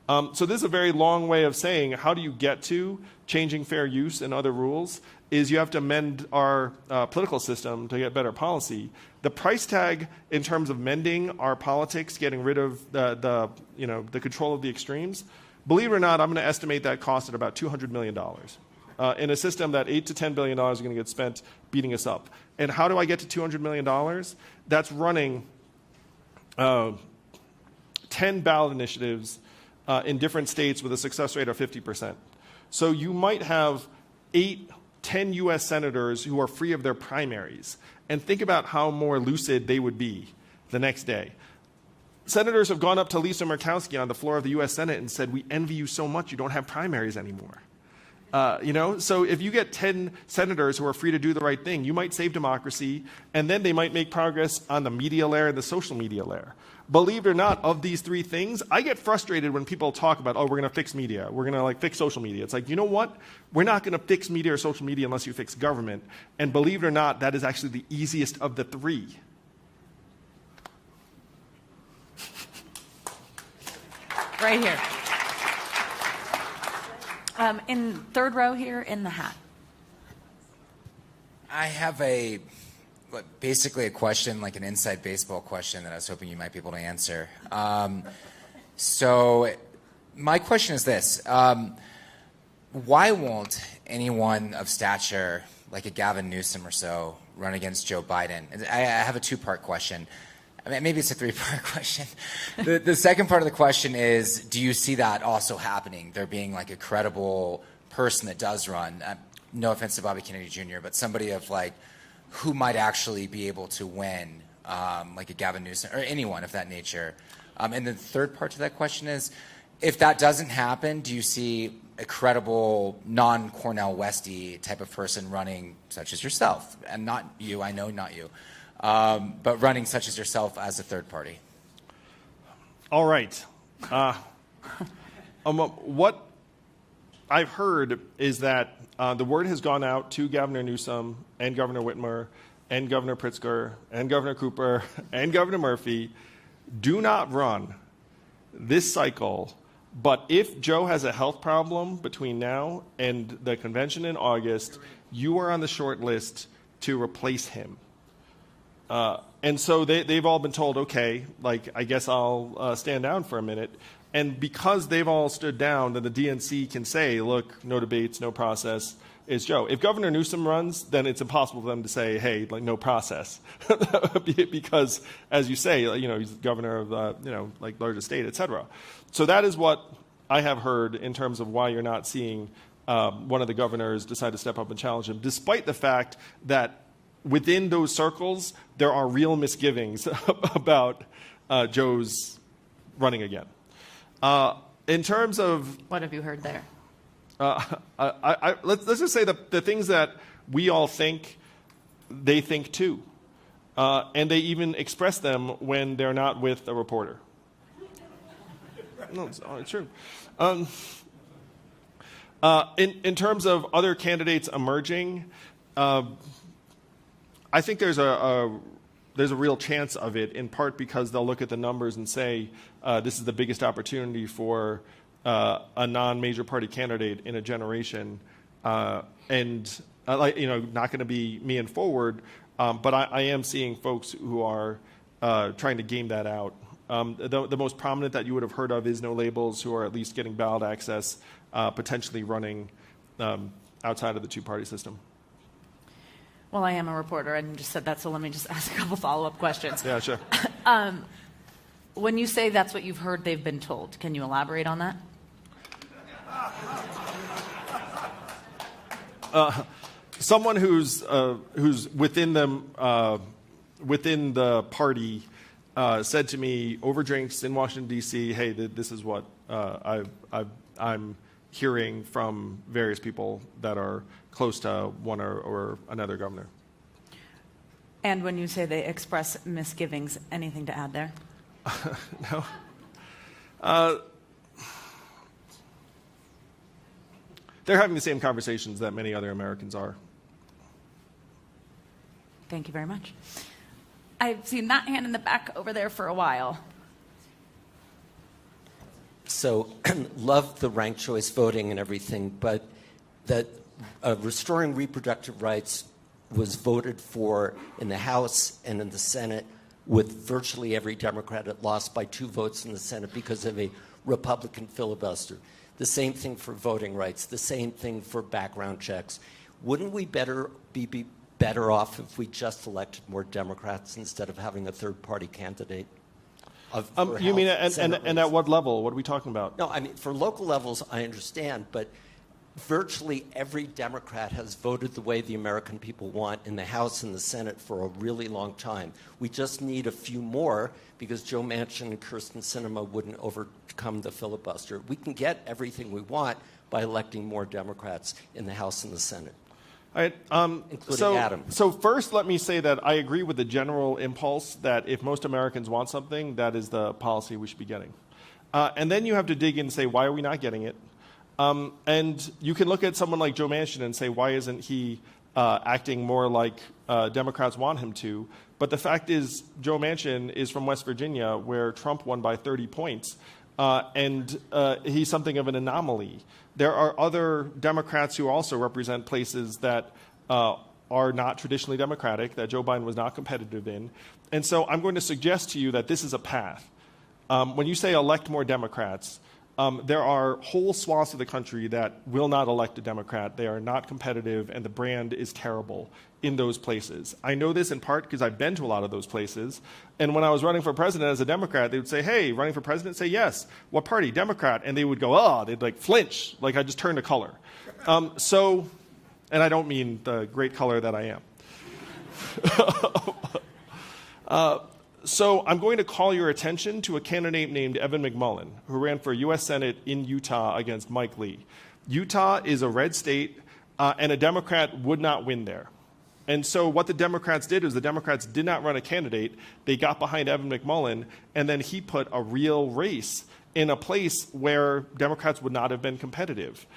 So this is a very long way of saying how do you get to changing fair use and other rules is you have to amend our political system to get better policy. The price tag in terms of mending our politics, getting rid of the control of the extremes, believe it or not, I'm going to estimate that cost at about $200 million in a system that $8 to $10 billion is going to get spent beating us up. And how do I get to $200 million? That's running 10 ballot initiatives in different states with a success rate of 50%. So you might have 10 U.S. senators who are free of their primaries. And think about how more lucid they would be the next day. Senators have gone up to Lisa Murkowski on the floor of the U.S. Senate and said, we envy you so much you don't have primaries anymore. So if you get 10 senators who are free to do the right thing, you might save democracy, and then they might make progress on the media layer and the social media layer. Believe it or not, of these 3 things, I get frustrated when people talk about, oh, we're going to fix media. We're going to fix social media. It's like, you know what? We're not going to fix media or social media unless you fix government. And believe it or not, that is actually the easiest of the 3. Right here. In 3rd row here in the hat. I have basically a question, like an inside baseball question that I was hoping you might be able to answer. So my question is this. Why won't anyone of stature, like a Gavin Newsom or so, run against Joe Biden? I have a 2-part question. I mean, maybe it's a three-part question. The second part of the question is, do you see that also happening? There being like a credible person that does run, no offense to Bobby Kennedy Jr., but somebody of like, who might actually be able to win, like a Gavin Newsom or anyone of that nature. And the third part to that question is, if that doesn't happen, do you see a credible non-Cornel Westy type of person running, such as yourself, and not you, I know not you, but running such as yourself as a third party? All right. What I've heard is that the word has gone out to Governor Newsom and Governor Whitmer and Governor Pritzker and Governor Cooper and Governor Murphy, do not run this cycle. But if Joe has a health problem between now and the convention in August, you are on the short list to replace him. And so they've all been told, okay, like, I guess I'll stand down for a minute. And because they've all stood down, then the DNC can say, look, no debates, no process, it's Joe. If Governor Newsom runs, then it's impossible for them to say, hey, like, no process. Because, as you say, you know, he's governor of, you know, like, largest state, et cetera. So that is what I have heard in terms of why you're not seeing one of the governors decide to step up and challenge him, despite the fact that within those circles, there are real misgivings about Joe's running again. In terms of... What have you heard there? Let's just say the things that we all think, they think too. And they even express them when they're not with a reporter. No, it's true. In terms of other candidates emerging, I think there's a real chance of it, in part because they'll look at the numbers and say this is the biggest opportunity for a non-major party candidate in a generation, and not going to be me and Forward, but I am seeing folks who are trying to game that out. The most prominent that you would have heard of is No Labels, who are at least getting ballot access, potentially running outside of the two-party system. Well, I am a reporter and just said that, so let me just ask a couple follow-up questions. Yeah, sure. When you say that's what you've heard they've been told, can you elaborate on that? Someone who's within them within the party said to me over drinks in Washington D.C., "Hey, this is what I'm hearing from various people that are close to one or another governor." And when you say they express misgivings, anything to add there? No. They're having the same conversations that many other Americans are. Thank you very much. I've seen that hand in the back over there for a while. So, love the ranked choice voting and everything, but that restoring reproductive rights was voted for in the House and in the Senate with virtually every Democrat. It lost by 2 votes in the Senate because of a Republican filibuster. The same thing for voting rights, the same thing for background checks. Wouldn't we be better off if we just elected more Democrats instead of having a third-party candidate? You mean, and at what level? What are we talking about? No, I mean, for local levels, I understand, but virtually every Democrat has voted the way the American people want in the House and the Senate for a really long time. We just need a few more because Joe Manchin and Kyrsten Sinema wouldn't overcome the filibuster. We can get everything we want by electing more Democrats in the House and the Senate. All right, including Adam. So first, let me say that I agree with the general impulse that if most Americans want something, that is the policy we should be getting. And then you have to dig in and say, why are we not getting it? And you can look at someone like Joe Manchin and say, why isn't he acting more like Democrats want him to? But the fact is, Joe Manchin is from West Virginia, where Trump won by 30 points. And he's something of an anomaly. There are other Democrats who also represent places that are not traditionally Democratic, that Joe Biden was not competitive in. And so I'm going to suggest to you that this is a path. When you say elect more Democrats, there are whole swaths of the country that will not elect a Democrat. They are not competitive, and the brand is terrible in those places. I know this in part because I've been to a lot of those places. And when I was running for president as a Democrat, they would say, hey, running for president? Say yes. What party? Democrat. And they would go, oh, they'd like flinch, like I just turned a color. And I don't mean the great color that I am. So I'm going to call your attention to a candidate named Evan McMullin, who ran for U.S. Senate in Utah against Mike Lee. Utah is a red state, and a Democrat would not win there. And so what the Democrats did is the Democrats did not run a candidate. They got behind Evan McMullin, and then he put a real race in a place where Democrats would not have been competitive.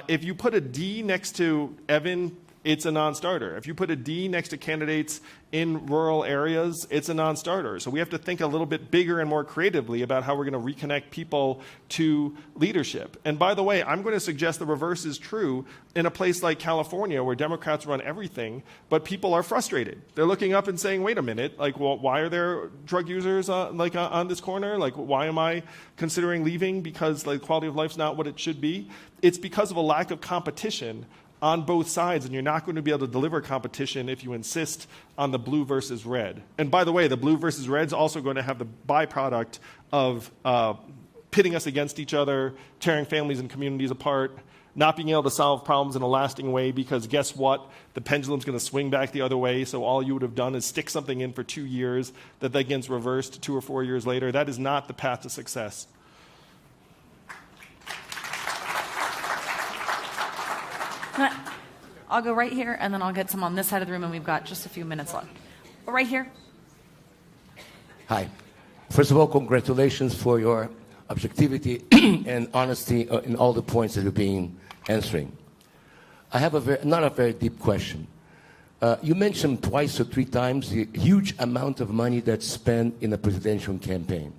If you put a D next to Evan, it's a non-starter. If you put a D next to candidates in rural areas, it's a non-starter. So we have to think a little bit bigger and more creatively about how we're going to reconnect people to leadership. And by the way, I'm going to suggest the reverse is true in a place like California where Democrats run everything, but people are frustrated. They're looking up and saying, wait a minute, like, well, why are there drug users on this corner? Like, why am I considering leaving because like quality of life's not what it should be? It's because of a lack of competition on both sides, and you're not going to be able to deliver competition if you insist on the blue versus red. And by the way, the blue versus red's also going to have the byproduct of pitting us against each other, tearing families and communities apart, not being able to solve problems in a lasting way because guess what? The pendulum's going to swing back the other way, so all you would have done is stick something in for 2 years that then gets reversed 2 or 4 years later. That is not the path to success. I'll go right here, and then I'll get some on this side of the room, and we've got just a few minutes left. Right here. Hi. First of all, congratulations for your objectivity and honesty in all the points that you've been answering. I have not a very deep question. You mentioned twice or 3 times the huge amount of money that's spent in a presidential campaign.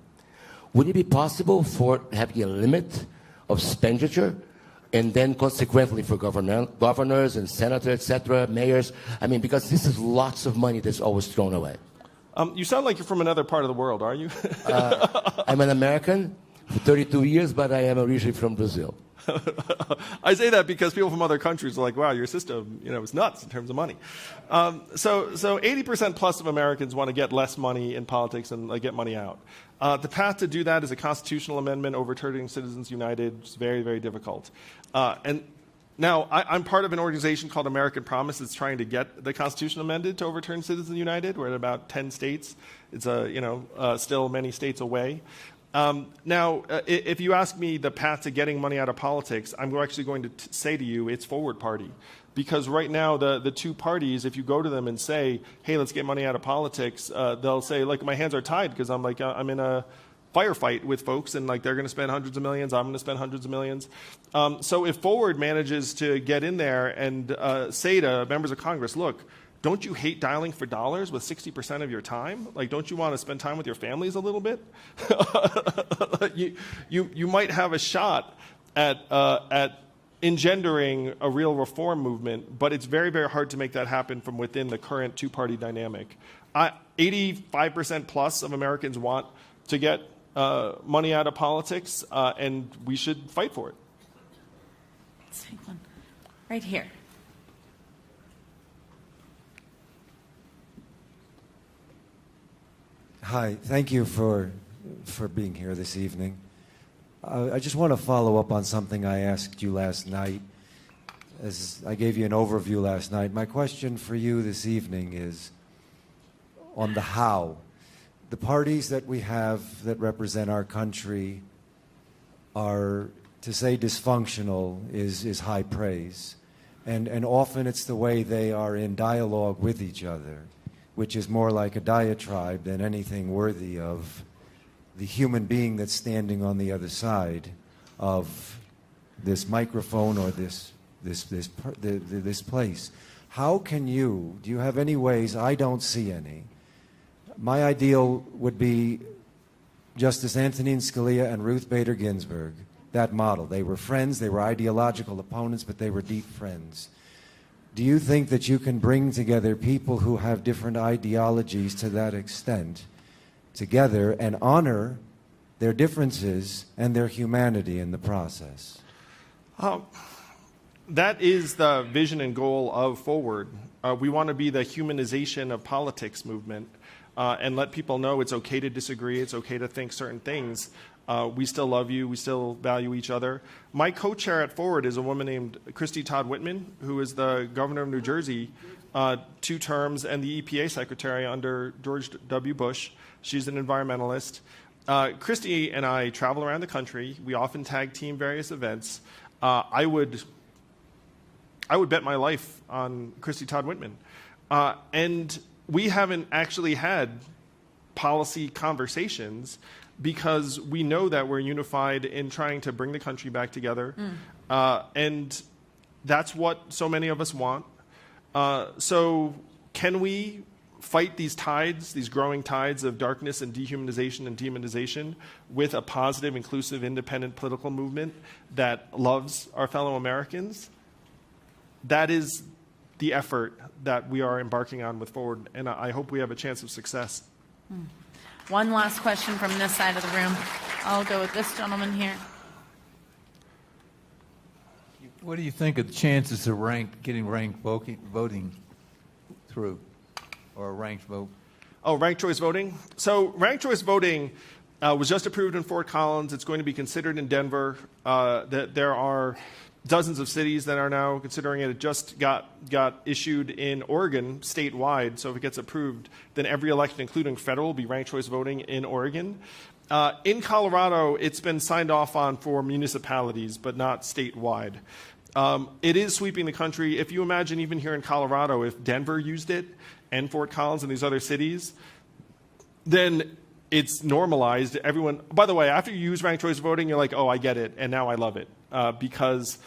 Would it be possible for having a limit of expenditure? And then consequently for governors and senators, etc., mayors. I mean, because this is lots of money that's always thrown away. You sound like you're from another part of the world, are you? I'm an American for 32 years, but I am originally from Brazil. I say that because people from other countries are like, wow, your system, is nuts in terms of money. So 80% plus of Americans want to get less money in politics and get money out. The path to do that is a constitutional amendment overturning Citizens United. It's very, very difficult. And now I'm part of an organization called American Promise that's trying to get the Constitution amended to overturn Citizens United. We're at about 10 states. It's still many states away. Now, if you ask me the path to getting money out of politics, I'm actually going to say to you it's Forward Party. Because right now, the two parties, if you go to them and say, hey, let's get money out of politics, they'll say, like, my hands are tied because I'm in a firefight with folks and they're going to spend hundreds of millions, I'm going to spend hundreds of millions. So if Forward manages to get in there and say to members of Congress, look, don't you hate dialing for dollars with 60% of your time? Don't you want to spend time with your families a little bit? you might have a shot at engendering a real reform movement, but it's very, very hard to make that happen from within the current two-party dynamic. 85% plus of Americans want to get money out of politics, and we should fight for it. Let's take one right here. Hi, thank you for being here this evening. I just want to follow up on something I asked you last night. As I gave you an overview last night, my question for you this evening is on the how. The parties that we have that represent our country are, to say dysfunctional is high praise. And often it's the way they are in dialogue with each other, which is more like a diatribe than anything worthy of the human being that's standing on the other side of this microphone or this place. How can do you have any ways? I don't see any. My ideal would be Justice Antonin Scalia and Ruth Bader Ginsburg, that model. They were friends, they were ideological opponents, but they were deep friends. Do you think that you can bring together people who have different ideologies to that extent together and honor their differences and their humanity in the process? That is the vision and goal of Forward. We want to be the humanization of politics movement and let people know it's okay to disagree, it's okay to think certain things. We still love you, we still value each other. My co-chair at Forward is a woman named Christy Todd Whitman, who is the governor of New Jersey 2 terms and the EPA secretary under George W. Bush. She's an environmentalist. Christy and I travel around the country. We often tag team various events. I would bet my life on Christy Todd Whitman. And we haven't actually had policy conversations because we know that we're unified in trying to bring the country back together. And that's what so many of us want. So can we fight these tides, these growing tides of darkness and dehumanization and demonization with a positive, inclusive, independent political movement that loves our fellow Americans? That is the effort that we are embarking on with Forward, and I hope we have a chance of success. One last question from this side of the room. I'll go with this gentleman here. What do you think of the chances of getting ranked voting through, or a ranked vote? Oh, ranked choice voting? So ranked choice voting was just approved in Fort Collins. It's going to be considered in Denver. There are dozens of cities that are now considering it. It just got issued in Oregon statewide. So if it gets approved, then every election, including federal, will be ranked choice voting in Oregon. In Colorado, it's been signed off on for municipalities, but not statewide. It is sweeping the country. If you imagine even here in Colorado, if Denver used it and Fort Collins and these other cities, then it's normalized. Everyone, by the way, after you use ranked choice voting, you're like, oh, I get it, and now I love it. Because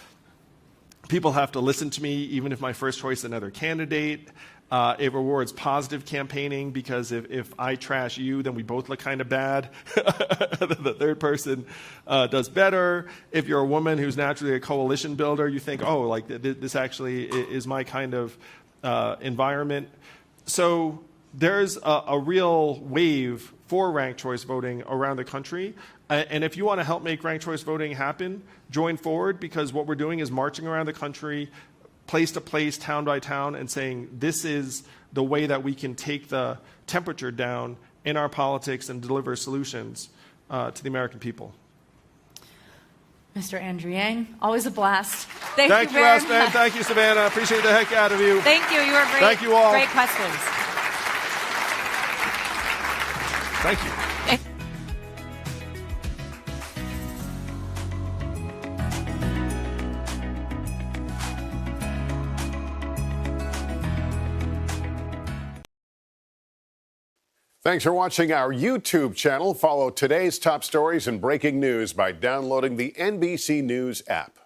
people have to listen to me, even if my first choice is another candidate. It rewards positive campaigning because if I trash you, then we both look kind of bad. The third person does better. If you're a woman who's naturally a coalition builder, you think, oh, like this actually is my kind of environment. So there's a real wave for ranked choice voting around the country. And if you want to help make ranked choice voting happen, join Forward, because what we're doing is marching around the country, place to place, town by town, and saying this is the way that we can take the temperature down in our politics and deliver solutions to the American people. Mr. Andrew Yang, always a blast. Thank you very Aspen. much. Thank you, Savannah. Appreciate the heck out of you. Thank you. You were great. Thank you all. Great questions. Thank you. Thanks for watching our YouTube channel. Follow today's top stories and breaking news by downloading the NBC News app.